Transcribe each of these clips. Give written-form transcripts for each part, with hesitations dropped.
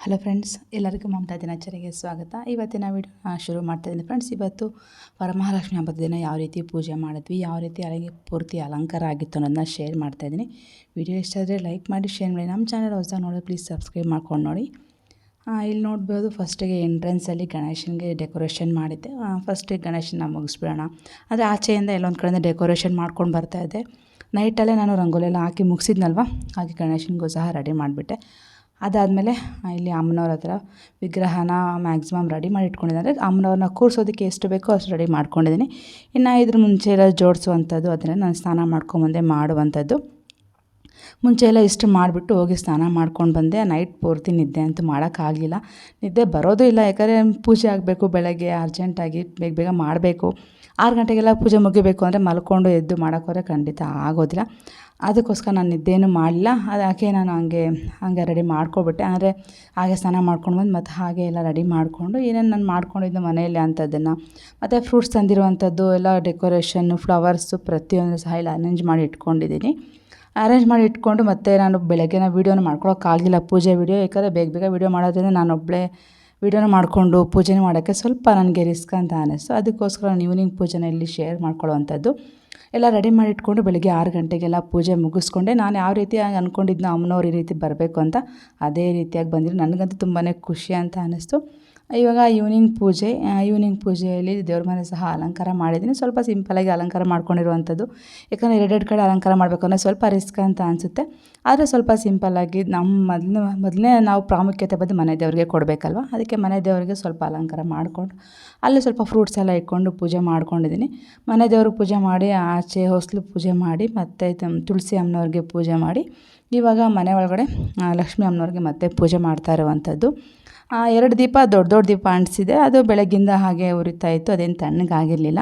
Hello friends, ಎಲ್ಲರಿಗೂ ಮಮತಾ ದಿನಚರಿಗೆ ಸ್ವಾಗತ. ಇವತ್ತಿನ ವಿಡಿಯೋನ ಶುರು ಮಾಡ್ತಾಯಿದ್ದೀನಿ ಫ್ರೆಂಡ್ಸ್. ಇವತ್ತು ವರಮಹಾಲಕ್ಷ್ಮಿ ಹಬ್ಬದ ದಿನ ಯಾವ ರೀತಿ ಪೂಜೆ ಮಾಡಿದ್ವಿ, ಯಾವ ರೀತಿ ಅಲ್ಲಿಗೆ ಪೂರ್ತಿ ಅಲಂಕಾರ ಆಗಿತ್ತು ಅನ್ನೋದನ್ನ ಶೇರ್ ಮಾಡ್ತಾಯಿದ್ದೀನಿ. ವಿಡಿಯೋ ಇಷ್ಟ ಆದರೆ ಲೈಕ್ ಮಾಡಿ, ಶೇರ್ ಮಾಡಿ. ನಮ್ಮ ಚಾನಲ್ ಹೊಸದಾಗಿ ನೋಡಿ ಪ್ಲೀಸ್ ಸಬ್ಸ್ಕ್ರೈಬ್ ಮಾಡ್ಕೊಂಡು ನೋಡಿ. ಇಲ್ಲಿ ನೋಡ್ಬೋದು, ಫಸ್ಟಿಗೆ ಎಂಟ್ರೆನ್ಸಲ್ಲಿ ಗಣೇಶನಿಗೆ ಡೆಕೋರೇಷನ್ ಮಾಡಿದ್ದೆ. ಫಸ್ಟಿಗೆ ಗಣೇಶನ ಮುಗಿಸ್ಬಿಡೋಣ ಅಂದರೆ ಆಚೆಯಿಂದ ಎಲ್ಲೊಂದು ಕಡೆಯಿಂದ ಡೆಕೋರೇಷನ್ ಮಾಡ್ಕೊಂಡು ಬರ್ತಾಯಿದ್ದೆ. ನೈಟಲ್ಲೇ ನಾನು ರಂಗೋಲಿ ಎಲ್ಲ ಹಾಕಿ ಮುಗಿಸಿದ್ನಲ್ವ, ಹಾಗೆ ಗಣೇಶನಿಗೂ ಸಹ ರೆಡಿ ಮಾಡಿಬಿಟ್ಟೆ. ಅದಾದಮೇಲೆ ಇಲ್ಲಿ ಅಮ್ಮನವ್ರ ಹತ್ರ ವಿಗ್ರಹನ ಮ್ಯಾಕ್ಸಿಮಮ್ ರೆಡಿ ಮಾಡಿ ಇಟ್ಕೊಂಡಿದ್ದಾರೆ. ಅಮ್ಮನವ್ರನ್ನ ಕೂರಿಸೋದಕ್ಕೆ ಎಷ್ಟು ಬೇಕೋ ಅಷ್ಟು ರೆಡಿ ಮಾಡ್ಕೊಂಡಿದ್ದೀನಿ. ಇನ್ನು ಇದ್ರ ಮುಂಚೆ ಎಲ್ಲ ಜೋಡಿಸುವಂಥದ್ದು, ಅದನ್ನೇ ನಾನು ಸ್ನಾನ ಮಾಡ್ಕೊಂಬಂದೆ ಮಾಡುವಂಥದ್ದು. ಮುಂಚೆ ಎಲ್ಲ ಇಷ್ಟು ಮಾಡಿಬಿಟ್ಟು ಹೋಗಿ ಸ್ನಾನ ಮಾಡ್ಕೊಂಡು ಬಂದೆ. ನೈಟ್ ಪೂರ್ತಿ ನಿದ್ದೆ ಅಂತೂ ಮಾಡೋಕ್ಕಾಗಲಿಲ್ಲ. ನಿದ್ದೆ ಬರೋದು ಇಲ್ಲ, ಯಾಕಂದರೆ ಪೂಜೆ ಆಗಬೇಕು, ಬೆಳಗ್ಗೆ ಅರ್ಜೆಂಟಾಗಿ ಬೇಗ ಬೇಗ ಮಾಡಬೇಕು. 6 ಗಂಟೆಗೆಲ್ಲ ಪೂಜೆ ಮುಗಿಬೇಕು ಅಂದರೆ ಮಲ್ಕೊಂಡು ಎದ್ದು ಮಾಡೋಕ್ಕೋದ್ರೆ ಖಂಡಿತ ಆಗೋದಿಲ್ಲ. ಅದಕ್ಕೋಸ್ಕರ ನಾನು ನಿದ್ದೇನೂ ಮಾಡಲಿಲ್ಲ. ಅದಕ್ಕೆ ನಾನು ಹಂಗೆ ರೆಡಿ ಮಾಡ್ಕೊಬಿಟ್ಟೆ. ಅಂದರೆ ಹಾಗೆ ಸ್ನಾನ ಮಾಡ್ಕೊಂಡು ಬಂದು ಮತ್ತು ಹಾಗೆ ಎಲ್ಲ ರೆಡಿ ಮಾಡಿಕೊಂಡು ಏನೇನು ನಾನು ಮಾಡ್ಕೊಂಡಿದ್ದೆ ಮನೆಯಲ್ಲಿ ಅಂಥದ್ದನ್ನು, ಮತ್ತು ಫ್ರೂಟ್ಸ್ ತಂದಿರುವಂಥದ್ದು ಎಲ್ಲ ಡೆಕೋರೇಷನ್ನು, ಫ್ಲವರ್ಸು ಪ್ರತಿಯೊಂದು ಸಹ ಇಲ್ಲಿ ಅರೇಂಜ್ ಮಾಡಿ ಇಟ್ಕೊಂಡು ಮತ್ತು ನಾನು ಬೆಳಗ್ಗೆನ ವೀಡಿಯೋನ ಮಾಡ್ಕೊಳಕ್ಕಾಗಲಿಲ್ಲ, ಪೂಜೆ ವೀಡಿಯೋ. ಯಾಕಂದರೆ ಬೇಗ ಬೇಗ ವೀಡಿಯೋ ಮಾಡೋದ್ರಿಂದ ನಾನೊಬ್ಬಳೇ ವೀಡಿಯೋನ ಮಾಡಿಕೊಂಡು ಪೂಜೆನ ಮಾಡೋಕ್ಕೆ ಸ್ವಲ್ಪ ನನಗೆ ರಿಸ್ಕ್ ಅಂತ ಅನ್ನಿಸ್ತು. ಅದಕ್ಕೋಸ್ಕರ ನಾನು ಈವ್ನಿಂಗ್ ಪೂಜೆನ ಇಲ್ಲಿ ಶೇರ್ ಮಾಡ್ಕೊಳ್ಳೋವಂಥದ್ದು. ಎಲ್ಲ ರೆಡಿ ಮಾಡಿ ಇಟ್ಕೊಂಡು ಬೆಳಗ್ಗೆ 6 ಗಂಟೆಗೆಲ್ಲ ಪೂಜೆ ಮುಗಿಸ್ಕೊಂಡೆ. ನಾನು ಯಾವ ರೀತಿಯಾಗಿ ಅಂದ್ಕೊಂಡಿದ್ನೋ ಅಮ್ಮನವ್ರು ಈ ರೀತಿ ಬರಬೇಕು ಅಂತ, ಅದೇ ರೀತಿಯಾಗಿ ಬಂದಿರು. ನನಗಂತೂ ತುಂಬಾ ಖುಷಿ ಅಂತ ಅನ್ನಿಸ್ತು. ಇವಾಗ ಈವ್ನಿಂಗ್ ಪೂಜೆಯಲ್ಲಿ ದೇವ್ರ ಮನೆ ಸಹ ಅಲಂಕಾರ ಮಾಡಿದ್ದೀನಿ. ಸ್ವಲ್ಪ ಸಿಂಪಲಾಗಿ ಅಲಂಕಾರ ಮಾಡ್ಕೊಂಡಿರುವಂಥದ್ದು. ಯಾಕಂದರೆ ಎರಡೆರಡು ಕಡೆ ಅಲಂಕಾರ ಮಾಡಬೇಕಂದ್ರೆ ಸ್ವಲ್ಪ ರಿಸ್ಕ್ ಅಂತ ಅನಿಸುತ್ತೆ. ಆದರೆ ಸ್ವಲ್ಪ ಸಿಂಪಲ್ಲಾಗಿ ನಮ್ಮ ಮೊದಲನೇ ನಾವು ಪ್ರಾಮುಖ್ಯತೆ ಬಂದು ಮನೆ ದೇವರಿಗೆ ಕೊಡಬೇಕಲ್ವ, ಅದಕ್ಕೆ ಮನೆ ದೇವರಿಗೆ ಸ್ವಲ್ಪ ಅಲಂಕಾರ ಮಾಡಿಕೊಂಡು ಅಲ್ಲಿ ಸ್ವಲ್ಪ ಫ್ರೂಟ್ಸ್ ಎಲ್ಲ ಇಟ್ಕೊಂಡು ಪೂಜೆ ಮಾಡ್ಕೊಂಡಿದ್ದೀನಿ. ಮನೆ ದೇವ್ರಿಗೆ ಪೂಜೆ ಮಾಡಿ, ಆಚೆ ಹೊಸಲು ಪೂಜೆ ಮಾಡಿ, ಮತ್ತು ತುಳಸಿ ಅಮ್ಮನವ್ರಿಗೆ ಪೂಜೆ ಮಾಡಿ, ಇವಾಗ ಮನೆ ಒಳಗಡೆ ಲಕ್ಷ್ಮೀ ಅಮ್ಮನವ್ರಿಗೆ ಮತ್ತೆ ಪೂಜೆ ಮಾಡ್ತಾ ಇರುವಂಥದ್ದು. 2 ದೀಪ ದೊಡ್ಡ ದೀಪ ಅಂಟಿಸಿದೆ. ಅದು ಬೆಳಗ್ಗಿಂದ ಹಾಗೆ ಉರಿತಾ ಇತ್ತು, ಅದೇನು ತಣ್ಣಗಾಗಿರಲಿಲ್ಲ.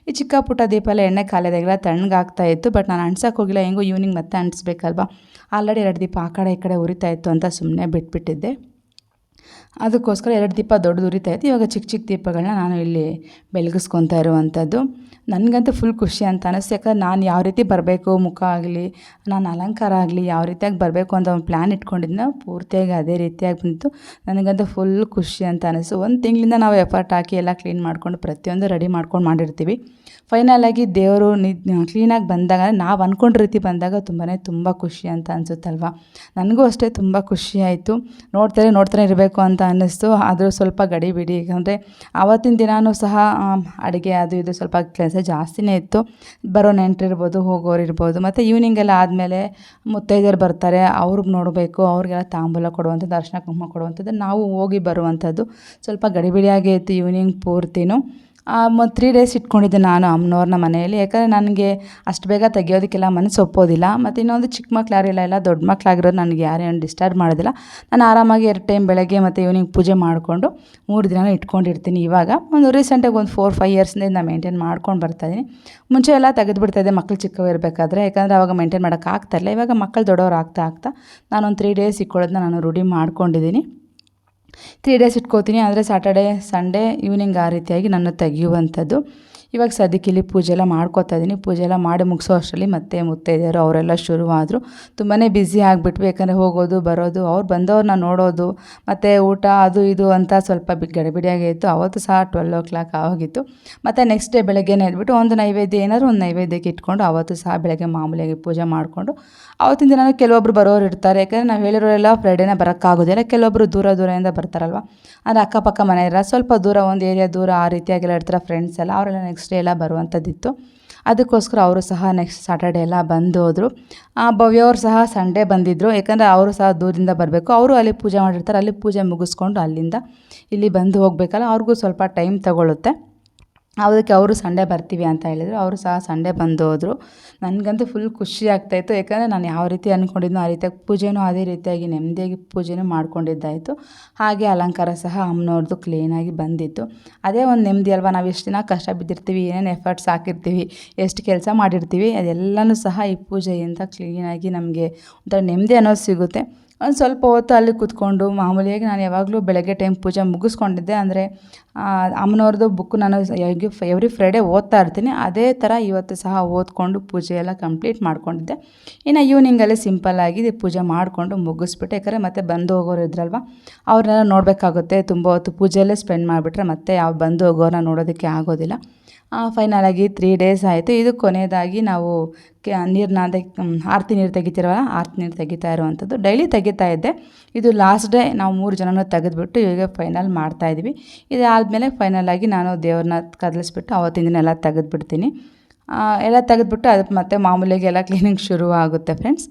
ಈ ಚಿಕ್ಕ ಪುಟ್ಟ ದೀಪ ಎಲ್ಲ ಎಣ್ಣೆ ಕಾಲಿದಾಗೆಲ್ಲ ತಣ್ಣಗಾಗ್ತಾ ಇತ್ತು. ಬಟ್ ನಾನು ಅಂಟ್ಸೋಕೆ ಹೋಗಿಲ್ಲ, ಹೆಂಗೋ ಈವ್ನಿಂಗ್ ಮತ್ತೆ ಅಂಟಿಸ್ಬೇಕಲ್ವ. ಆಲ್ರೆಡಿ 2 ದೀಪ ಆ ಕಡೆ ಈ ಕಡೆ ಉರಿತಾ ಇತ್ತು ಅಂತ ಸುಮ್ಮನೆ ಬಿಟ್ಬಿಟ್ಟಿದ್ದೆ. ಅದಕ್ಕೋಸ್ಕರ 2 ದೀಪ ದೊಡ್ಡದು ಉರಿತಾ ಇತ್ತು. ಇವಾಗ ಚಿಕ್ಕ ಚಿಕ್ಕ ದೀಪಗಳನ್ನ ನಾನು ಇಲ್ಲಿ ಬೆಳಗಿಸ್ಕೊತಾ ಇರುವಂಥದ್ದು. ನನಗಂತೂ ಫುಲ್ ಖುಷಿ ಅಂತ ಅನ್ನಿಸ್ತು. ಯಾಕಂದ್ರೆ ನಾನು ಯಾವ ರೀತಿ ಬರಬೇಕು, ಮುಖ ಆಗಲಿ, ನಾನು ಅಲಂಕಾರ ಆಗಲಿ ಯಾವ ರೀತಿಯಾಗಿ ಬರಬೇಕು ಅಂತ ಒಂದು ಪ್ಲ್ಯಾನ್ ಇಟ್ಕೊಂಡಿದ್ನೋ ಪೂರ್ತಿಯಾಗಿ ಅದೇ ರೀತಿಯಾಗಿ ಬಂತು. ನನಗಂತೂ ಫುಲ್ ಖುಷಿ ಅಂತ ಅನ್ನಿಸ್ತು. 1 ತಿಂಗಳಿಂದ ನಾವು ಎಫರ್ಟ್ ಹಾಕಿ ಎಲ್ಲ ಕ್ಲೀನ್ ಮಾಡ್ಕೊಂಡು ಪ್ರತಿಯೊಂದು ರೆಡಿ ಮಾಡ್ಕೊಂಡು ಮಾಡಿರ್ತೀವಿ. ಫೈನಲಾಗಿ ದೇವರು ಕ್ಲೀನಾಗಿ ಬಂದಾಗ, ನಾವು ಅಂದ್ಕೊಂಡ ರೀತಿ ಬಂದಾಗ ತುಂಬ ಖುಷಿ ಅಂತ ಅನಿಸುತ್ತಲ್ವ. ನನಗೂ ಅಷ್ಟೇ ತುಂಬ ಖುಷಿ ಆಯಿತು. ನೋಡ್ತಾನೆ ಇರಬೇಕು ಅಂತ ಅನ್ನಿಸ್ತು. ಆದರೂ ಸ್ವಲ್ಪ ಗಡಿಬಿಡಿ, ಯಾಕಂದರೆ ಆವತ್ತಿನ ದಿನಾನೂ ಸಹ ಅಡುಗೆ ಅದು ಇದು ಸ್ವಲ್ಪ ಕೆಲಸ ಜಾಸ್ತಿನೇ ಇತ್ತು. ಬರೋ ನೆಂಟರಿರ್ಬೋದು, ಹೋಗೋರಿರ್ಬೋದು, ಮತ್ತು ಈವ್ನಿಂಗೆಲ್ಲ ಆದಮೇಲೆ ಮುತ್ತೈದೆಯರು ಬರ್ತಾರೆ, ಅವ್ರಿಗೆ ನೋಡಬೇಕು, ಅವ್ರಿಗೆಲ್ಲ ತಾಂಬೂಲ ಕೊಡುವಂಥದ್ದು, ಅರಿಶಿನ ಕುಂಕುಮ ಕೊಡುವಂಥದ್ದು, ನಾವು ಹೋಗಿ ಬರುವಂಥದ್ದು. ಸ್ವಲ್ಪ ಗಡಿಬಿಡಿಯಾಗೇ ಇತ್ತು ಈವ್ನಿಂಗ್ ಪೂರ್ತಿನೂ. 3 ಡೇಸ್ ಇಟ್ಕೊಂಡಿದ್ದೆ ನಾನು ಅಮ್ಮನವ್ರನ್ನ ಮನೆಯಲ್ಲಿ. ಯಾಕಂದರೆ ನನಗೆ ಅಷ್ಟು ಬೇಗ ತೆಗಿಯೋದಕ್ಕೆಲ್ಲ ಮನಸ್ಸು ಒಪ್ಪೋದಿಲ್ಲ. ಮತ್ತು ಇನ್ನೊಂದು ಚಿಕ್ಕ ಮಕ್ಳು ಯಾರಿಲ್ಲ, ಎಲ್ಲ ದೊಡ್ಡ ಮಕ್ಕಳಾಗಿರೋದು, ನನಗೆ ಯಾರೇನು ಡಿಸ್ಟರ್ಬ್ ಮಾಡೋದಿಲ್ಲ. ನಾನು ಆರಾಮಾಗಿ 2 ಟೈಮ್ ಬೆಳಗ್ಗೆ ಮತ್ತು ಈವ್ನಿಂಗ್ ಪೂಜೆ ಮಾಡಿಕೊಂಡು 3 ದಿನ ಇಟ್ಕೊಂಡಿರ್ತೀನಿ. ಇವಾಗ ರೀಸೆಂಟಾಗಿ ಒಂದು 4-5 ಇಯರ್ಸಿಂದ ನಾನು ಮೇಂಟೈನ್ ಮಾಡ್ಕೊಂಡು ಬರ್ತಾಯಿದ್ದೀನಿ. ಮುಂಚೆ ಎಲ್ಲ ತೆಗೆದುಬಿಡ್ತಾಯಿದ್ದೆ ಮಕ್ಕಳು ಚಿಕ್ಕವು ಇರಬೇಕಾದ್ರೆ, ಯಾಕಂದರೆ ಆವಾಗ ಮೇಂಟೈನ್ ಮಾಡೋಕ್ಕಾಗ್ತಾಯಿಲ್ಲ. ಇವಾಗ ಮಕ್ಕಳು ದೊಡ್ಡವ್ರು ಆಗ್ತಾ ನಾನೊಂದು 3 ಡೇಸ್ ಇಟ್ಕೊಳ್ಳೋದನ್ನ ನಾನು ರೂಢಿ ಮಾಡ್ಕೊಂಡಿದ್ದೀನಿ. 3 ಡೇಸ್ ಇಟ್ಕೋತೀನಿ. ಆದರೆ ಸ್ಯಾಟರ್ಡೇ ಸಂಡೇ ಈವ್ನಿಂಗ್ ಆ ರೀತಿಯಾಗಿ ನಾನು ತೆಗೆಯುವಂಥದ್ದು. ಇವಾಗ ಸದ್ಯಕ್ಕೆ ಇಲ್ಲಿ ಪೂಜೆ ಎಲ್ಲ ಮಾಡ್ಕೋತಾ ಇದ್ದೀನಿ. ಪೂಜೆ ಎಲ್ಲ ಮಾಡಿ ಮುಗಿಸೋ ಅಷ್ಟರಲ್ಲಿ ಮತ್ತೆ ಮುತ್ತೈದೆಯರು ಅವರೆಲ್ಲ ಶುರುವಾದರು. ತುಂಬಾ ಬ್ಯುಸಿ ಆಗಿಬಿಟ್ವಿ. ಯಾಕಂದರೆ ಹೋಗೋದು ಬರೋದು, ಅವ್ರು ಬಂದವ್ರನ್ನ ನೋಡೋದು, ಮತ್ತು ಊಟ ಅದು ಇದು ಅಂತ ಸ್ವಲ್ಪ ಗಡಿಬಿಡಿಯಾಗೇ ಇತ್ತು. ಅವತ್ತು ಸಹ 12 o'clock ಆಗೋಗಿತ್ತು. ಮತ್ತು ನೆಕ್ಸ್ಟ್ ಡೇ ಬೆಳಗ್ಗೆನೇ ಎದ್ಬಿಟ್ಟು ಒಂದು ನೈವೇದ್ಯಕ್ಕೆ ಇಟ್ಕೊಂಡು ಅವತ್ತು ಸಹ ಬೆಳಗ್ಗೆ ಮಾಮೂಲಿಯಾಗಿ ಪೂಜೆ ಮಾಡಿಕೊಂಡು, ಅವತ್ತಿನ ದಿನ ಕೆಲವೊಬ್ರು ಬರೋರು ಇರ್ತಾರೆ. ಯಾಕಂದರೆ ನಾವು ಹೇಳಿರೋರೆಲ್ಲ ಫ್ರೈಡೇನೇ ಬರೋಕ್ಕಾಗೋದಿಲ್ಲ. ಕೆಲವೊಬ್ಬರು ದೂರದಿಂದ ಬರ್ತಾರಲ್ವ, ಅಂದರೆ ಅಕ್ಕಪಕ್ಕ ಮನೆ ಇರೋ ಸ್ವಲ್ಪ ದೂರ, ಒಂದು ಏರಿಯಾ ದೂರ ಆ ರೀತಿಯಾಗೆಲ್ಲ ಇರ್ತಾರೆ ಫ್ರೆಂಡ್ಸ್ ಎಲ್ಲ, ಅವರೆಲ್ಲ ನೆಕ್ಸ್ಟ್ ಡೇ ಎಲ್ಲ ಬರುವಂಥದ್ದಿತ್ತು. ಅದಕ್ಕೋಸ್ಕರ ಅವರು ಸಹ ನೆಕ್ಸ್ಟ್ ಸ್ಯಾಟರ್ಡೇ ಎಲ್ಲ ಬಂದು ಹೋದರು. ಭವ್ಯವ್ರು ಸಹ ಸಂಡೇ ಬಂದಿದ್ದರು. ಯಾಕಂದರೆ ಅವರು ಸಹ ದೂರದಿಂದ ಬರಬೇಕು. ಅವರು ಅಲ್ಲಿ ಪೂಜೆ ಮಾಡಿರ್ತಾರೆ, ಅಲ್ಲಿ ಪೂಜೆ ಮುಗಿಸ್ಕೊಂಡು ಅಲ್ಲಿಂದ ಇಲ್ಲಿ ಬಂದು ಹೋಗಬೇಕಲ್ಲ, ಅವ್ರಿಗೂ ಸ್ವಲ್ಪ ಟೈಮ್ ತಗೊಳ್ಳುತ್ತೆ. ಅದಕ್ಕೆ ಅವರು ಸಂಡೇ ಬರ್ತೀವಿ ಅಂತ ಹೇಳಿದರು. ಅವರು ಸಹ ಸಂಡೇ ಬಂದು ಹೋದರು. ನನಗಂತೂ ಫುಲ್ ಖುಷಿ ಆಗ್ತಾಯಿತ್ತು. ಯಾಕಂದರೆ ನಾನು ಯಾವ ರೀತಿ ಅಂದ್ಕೊಂಡಿದ್ನೋ ಆ ರೀತಿಯಾಗಿ ಪೂಜೆನೂ ಅದೇ ರೀತಿಯಾಗಿ ನೆಮ್ಮದಿಯಾಗಿ ಪೂಜೆನೂ ಮಾಡ್ಕೊಂಡಿದ್ದಾಯಿತು. ಹಾಗೆ ಅಲಂಕಾರ ಸಹ ಅಮ್ಮನವ್ರದ್ದು ಕ್ಲೀನಾಗಿ ಬಂದಿತ್ತು. ಅದೇ ಒಂದು ನೆಮ್ಮದಿ ಅಲ್ವಾ. ನಾವು ಎಷ್ಟು ದಿನ ಕಷ್ಟ ಬಿದ್ದಿರ್ತೀವಿ, ಏನೇನು ಎಫರ್ಟ್ಸ್ ಹಾಕಿರ್ತೀವಿ, ಎಷ್ಟು ಕೆಲಸ ಮಾಡಿರ್ತೀವಿ, ಅದೆಲ್ಲನೂ ಸಹ ಈ ಪೂಜೆಯಿಂದ ಕ್ಲೀನಾಗಿ ನಮಗೆ ಒಂಥರ ನೆಮ್ಮದಿ ಅನ್ನೋದು ಸಿಗುತ್ತೆ. ಒಂದು ಸ್ವಲ್ಪ ಹೊತ್ತು ಅಲ್ಲಿ ಕೂತ್ಕೊಂಡು ಮಾಮೂಲಿಯಾಗಿ ನಾನು ಯಾವಾಗಲೂ ಬೆಳಗ್ಗೆ ಟೈಮ್ ಪೂಜೆ ಮುಗಿಸ್ಕೊಂಡಿದ್ದೆ. ಅಂದರೆ ಅಮ್ಮನವ್ರದ್ದು ಬುಕ್ಕು ನಾನು ಎವ್ರಿ ಫ್ರೈಡೇ ಓದ್ತಾ ಇರ್ತೀನಿ. ಅದೇ ಥರ ಇವತ್ತು ಸಹ ಓದ್ಕೊಂಡು ಪೂಜೆ ಎಲ್ಲ ಕಂಪ್ಲೀಟ್ ಮಾಡ್ಕೊಂಡಿದ್ದೆ. ಇನ್ನು ಈವ್ನಿಂಗಲ್ಲಿ ಸಿಂಪಲ್ಲಾಗಿ ಪೂಜೆ ಮಾಡಿಕೊಂಡು ಮುಗಿಸ್ಬಿಟ್ಟು, ಯಾಕಂದರೆ ಮತ್ತೆ ಬಂದು ಹೋಗೋರು ಇದ್ರಲ್ವ, ಅವ್ರನ್ನೆಲ್ಲ ನೋಡಬೇಕಾಗುತ್ತೆ. ತುಂಬ ಹೊತ್ತು ಪೂಜೆಯಲ್ಲೇ ಸ್ಪೆಂಡ್ ಮಾಡಿಬಿಟ್ರೆ ಮತ್ತೆ ಯಾವ ಬಂದು ಹೋಗೋರನ್ನ ನೋಡೋದಕ್ಕೆ ಆಗೋದಿಲ್ಲ. ಫೈನಲಾಗಿ 3 ಡೇಸ್ ಆಯಿತು. ಇದು ಕೊನೆಯದಾಗಿ ನಾವು ಆರತಿ ನೀರು ತೆಗಿತಿರಲ್ಲ, ಆರತಿ ನೀರು ತೆಗಿತಾ ಇರುವಂಥದ್ದು. ಡೈಲಿ ತೆಗಿತಾ ಇದ್ದೆ. ಇದು ಲಾಸ್ಟ್ ಡೇ ನಾವು 3 ಜನನೂ ತೆಗೆದುಬಿಟ್ಟು ಈಗ ಫೈನಲ್ ಮಾಡ್ತಾಯಿದ್ವಿ. ಇದಾದಮೇಲೆ ಫೈನಲಾಗಿ ನಾನು ದೇವ್ರನ್ನ ಕದಲಿಸ್ಬಿಟ್ಟು ಆವತ್ತಿನ ದಿನ ಎಲ್ಲ ತೆಗೆದುಬಿಡ್ತೀನಿ. ಎಲ್ಲ ತೆಗೆದುಬಿಟ್ಟು ಅದಕ್ಕೆ ಮತ್ತೆ ಮಾಮೂಲಿಯಾಗಿ ಎಲ್ಲ ಕ್ಲೀನಿಂಗ್ ಶುರು ಆಗುತ್ತೆ ಫ್ರೆಂಡ್ಸ್.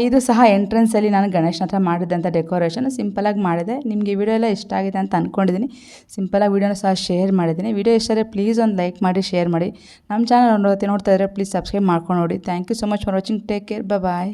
ಇದು ಸಹ ಎಂಟ್ರೆನ್ಸಲ್ಲಿ ನಾನು ಗಣೇಶನ ಹತ್ರ ಮಾಡಿದಂಥ ಡೆಕೋರೇಷನ್ ಸಿಂಪಲಾಗಿ ಮಾಡಿದೆ. ನಿಮಗೆ ಈ ವಿಡಿಯೋ ಎಲ್ಲ ಇಷ್ಟ ಆಗಿದೆ ಅಂತ ಅಂದ್ಕೊಂಡಿದ್ದೀನಿ. ಸಿಂಪಲಾಗಿ ವಿಡಿಯೋನ ಸಹ ಶೇರ್ ಮಾಡಿದ್ದೀನಿ. ವಿಡಿಯೋ ಇಷ್ಟ ಆದರೆ ಪ್ಲೀಸ್ ಒಂದು ಲೈಕ್ ಮಾಡಿ, ಶೇರ್ ಮಾಡಿ. ನಮ್ಮ ಚಾನಲ್ ನೋಡ್ತಾ ಇದ್ದರೆ ಪ್ಲೀಸ್ ಸಬ್ಸ್ಕ್ರೈಬ್ ಮಾಡ್ಕೊಂಡು ನೋಡಿ. Thank you so much for watching. Take care. Bye.